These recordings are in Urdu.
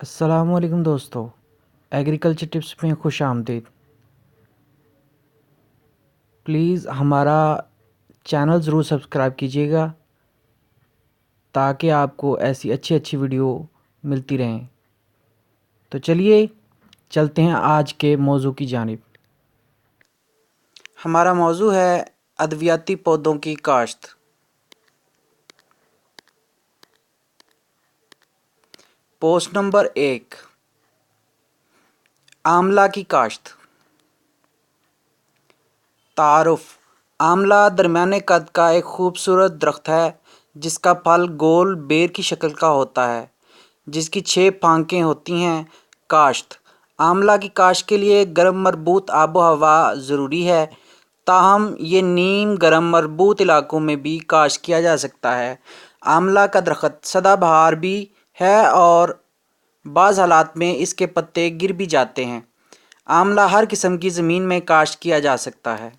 السلام علیکم دوستو، ایگریکلچر ٹپس میں خوش آمدید۔ پلیز ہمارا چینل ضرور سبسکرائب کیجیے گا تاکہ آپ کو ایسی اچھی ویڈیو ملتی رہیں۔ تو چلیے چلتے ہیں آج کے موضوع کی جانب۔ ہمارا موضوع ہے ادویاتی پودوں کی کاشت۔ پوسٹ نمبر 1، آملہ کی کاشت۔ تعارف: آملہ درمیانے قد کا ایک خوبصورت درخت ہے جس کا پھل گول بیر کی شکل کا ہوتا ہے، جس کی 6 پھانکیں ہوتی ہیں۔ کاشت: آملہ کی کاشت کے لیے گرم مربوط آب و ہوا ضروری ہے، تاہم یہ نیم گرم مربوط علاقوں میں بھی کاشت کیا جا سکتا ہے۔ آملہ کا درخت سدا بہار بھی ہے اور بعض حالات میں اس کے پتے گر بھی جاتے ہیں۔ آملہ ہر قسم کی زمین میں کاشت کیا جا سکتا ہے،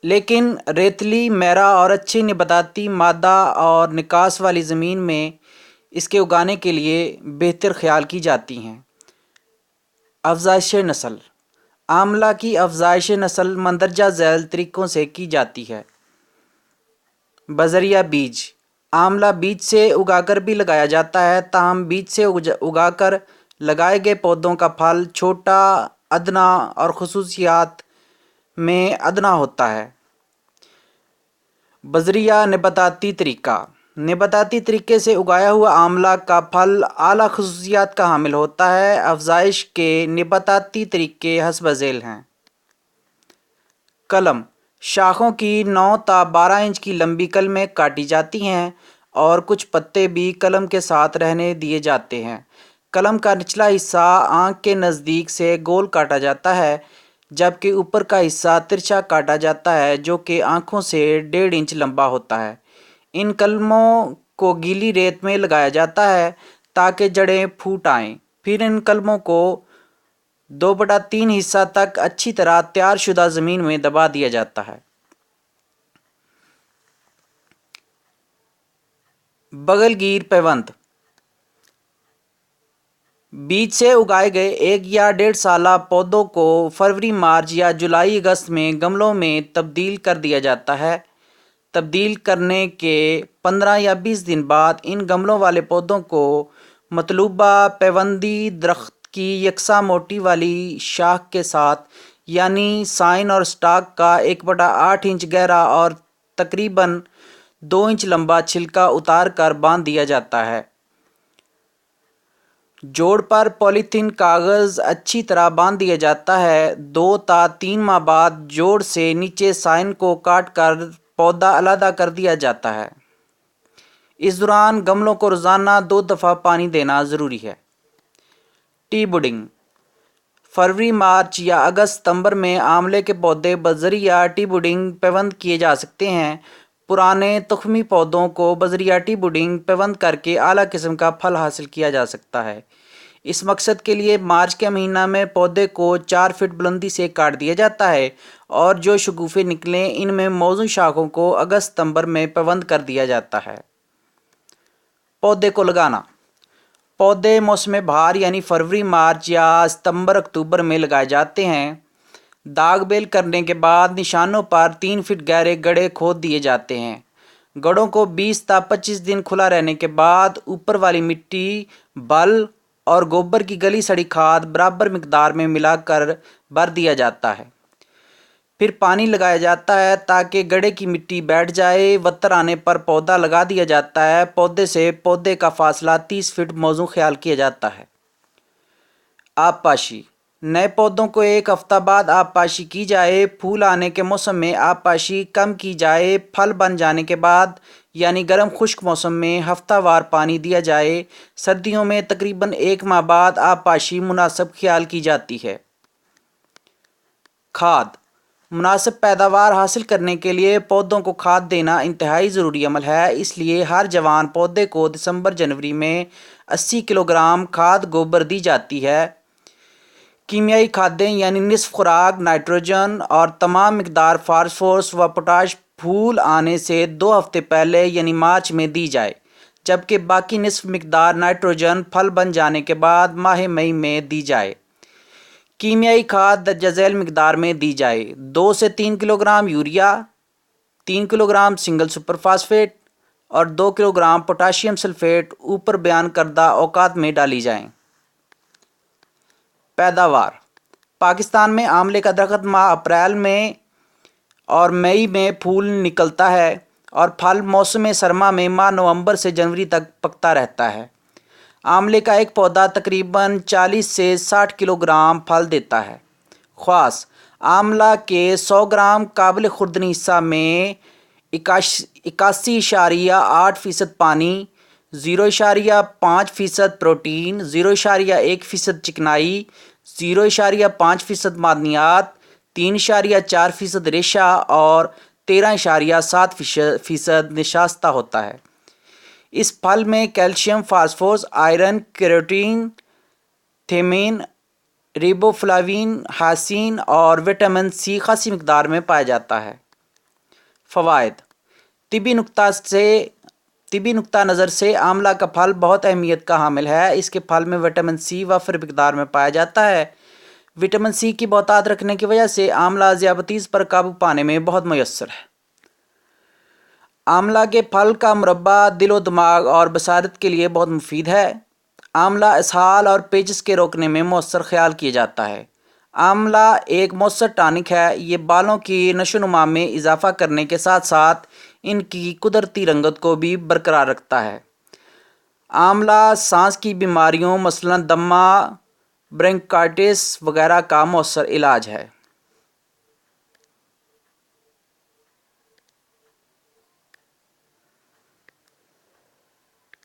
لیکن ریتلی، میرا اور اچھی نباتاتی مادہ اور نکاس والی زمین میں اس کے اگانے کے لیے بہتر خیال کی جاتی ہیں۔ افزائش نسل: آملہ کی افزائش نسل مندرجہ ذیل طریقوں سے کی جاتی ہے۔ بذریعہ بیج: آملہ بیج سے اگا کر بھی لگایا جاتا ہے، تاہم بیج سے اگا کر لگائے گئے پودوں کا پھل چھوٹا، ادنا اور خصوصیات میں ادنا ہوتا ہے۔ بذریعہ نباتاتی طریقہ: نباتاتی طریقے سے اگایا ہوا آملہ کا پھل اعلیٰ خصوصیات کا حامل ہوتا ہے۔ افزائش کے نباتاتی طریقے حسب ذیل ہیں۔ کلم: شاخوں کی 9 تا 12 انچ کی لمبی کلمیں کاٹی جاتی ہیں اور کچھ پتے بھی کلم کے ساتھ رہنے دیے جاتے ہیں۔ کلم کا نچلا حصہ آنکھ کے نزدیک سے گول کاٹا جاتا ہے، جبکہ اوپر کا حصہ ترچھا کاٹا جاتا ہے جو کہ آنکھوں سے 1.5 انچ لمبا ہوتا ہے۔ ان کلموں کو گیلی ریت میں لگایا جاتا ہے تاکہ جڑیں پھوٹ آئیں، پھر ان کلموں کو 2/3 حصہ تک اچھی طرح تیار شدہ زمین میں دبا دیا جاتا ہے۔ بغل گیر پیوند: بیج سے اگائے گئے 1 یا 1.5 سالہ پودوں کو فروری، مارچ یا جولائی اگست میں گملوں میں تبدیل کر دیا جاتا ہے۔ تبدیل کرنے کے 15 یا 20 دن بعد ان گملوں والے پودوں کو مطلوبہ پیوندی درخت کی یکساں موٹی والی شاخ کے ساتھ، یعنی سائن اور سٹاک کا 1/8 انچ گہرا اور تقریباً 2 انچ لمبا چھلکا اتار کر باندھ دیا جاتا ہے۔ جوڑ پر پولی تھین کاغذ اچھی طرح باندھ دیا جاتا ہے۔ 2 تا 3 ماہ بعد جوڑ سے نیچے سائن کو کاٹ کر پودا علیحدہ کر دیا جاتا ہے۔ اس دوران گملوں کو روزانہ 2 دفعہ پانی دینا ضروری ہے۔ ٹی بڈنگ: فروری، مارچ یا اگست ستمبر میں آملے کے پودے بذریعہ ٹی بڈنگ پیوند کیے جا سکتے ہیں۔ پرانے تخمی پودوں کو بذریعہ ٹی بڈنگ پیوند کر کے اعلیٰ قسم کا پھل حاصل کیا جا سکتا ہے۔ اس مقصد کے لیے مارچ کے مہینہ میں پودے کو 4 فٹ بلندی سے کاٹ دیا جاتا ہے اور جو شگوفے نکلیں ان میں موزوں شاخوں کو اگست ستمبر میں پیوند کر دیا جاتا ہے۔ پودے کو لگانا: پودے موسم بہار یعنی فروری، مارچ یا ستمبر اکتوبر میں لگائے جاتے ہیں۔ داغ بیل کرنے کے بعد نشانوں پر 3 فٹ گہرے گڑھے کھود دیے جاتے ہیں۔ گڑھوں کو 20 تا 25 دن کھلا رہنے کے بعد اوپر والی مٹی، بل اور گوبر کی گلی سڑی کھاد برابر مقدار میں ملا کر بھر دیا جاتا ہے۔ پھر پانی لگایا جاتا ہے تاکہ گڑھے کی مٹی بیٹھ جائے۔ وتر آنے پر پودا لگا دیا جاتا ہے۔ پودے سے پودے کا فاصلہ 30 فٹ موزوں خیال کیا جاتا ہے۔ آب پاشی: نئے پودوں کو 1 ہفتہ بعد آب پاشی کی جائے۔ پھول آنے کے موسم میں آب پاشی کم کی جائے۔ پھل بن جانے کے بعد یعنی گرم خشک موسم میں ہفتہ وار پانی دیا جائے۔ سردیوں میں تقریباً 1 ماہ بعد آب پاشی مناسب خیال کی جاتی ہے۔ کھاد: مناسب پیداوار حاصل کرنے کے لیے پودوں کو کھاد دینا انتہائی ضروری عمل ہے، اس لیے ہر جوان پودے کو دسمبر جنوری میں 80 کلو گرام کھاد گوبر دی جاتی ہے۔ کیمیائی کھادیں یعنی نصف خوراک نائٹروجن اور تمام مقدار فاسفورس و پوٹاش پھول آنے سے 2 ہفتے پہلے یعنی مارچ میں دی جائے۔ جبکہ باقی نصف مقدار نائٹروجن پھل بن جانے کے بعد ماہ مئی میں دی جائے۔ کیمیائی کھاد درجہ ذیل مقدار میں دی جائے۔ 2 سے 3 kilo gram urea, 3 kilo gram single super phosphate اور 2 کلو گرام پوٹاشیم سلفیٹ اوپر بیان کردہ اوقات میں ڈالی جائیں۔ پیداوار: پاکستان میں آملے کا درخت ماہ اپریل میں اور مئی میں پھول نکلتا ہے اور پھل موسم سرما میں ماہ نومبر سے جنوری تک پکتا رہتا ہے۔ آملے کا ایک پودا تقریباً 40 سے 60 کلو گرام پھل دیتا ہے۔ خواص: آملہ کے 100 گرام قابل خوردنی حصہ میں 81.8% پانی، 0.5% پروٹین، 0.1% چکنائی، 0.5% معدنیات، 3.4% ریشہ اور 13.7% نشاستہ ہوتا ہے۔ اس پھل میں کیلشیم، فاسفورس، آئرن، کیروٹین، تھیمین، ریبوفلاوین، ہیاسین اور وٹامن سی خاصی مقدار میں پایا جاتا ہے۔ فوائد: طبی نقطہ نظر سے آملہ کا پھل بہت اہمیت کا حامل ہے۔ اس کے پھل میں وٹامن سی وافر مقدار میں پایا جاتا ہے۔ وٹامن سی کی بہتات رکھنے کی وجہ سے آملہ ذیابیطس پر قابو پانے میں بہت میسر ہے۔ آملہ کے پھل کا مربا دل و دماغ اور بصارت کے لیے بہت مفید ہے۔ آملہ اسہال اور پیچس کے روکنے میں مؤثر خیال کیا جاتا ہے۔ آملہ ایک مؤثر ٹانک ہے۔ یہ بالوں کی نشو و نما میں اضافہ کرنے کے ساتھ ساتھ ان کی قدرتی رنگت کو بھی برقرار رکھتا ہے۔ آملہ سانس کی بیماریوں مثلاً دمہ، برونکائٹس وغیرہ کا مؤثر علاج ہے۔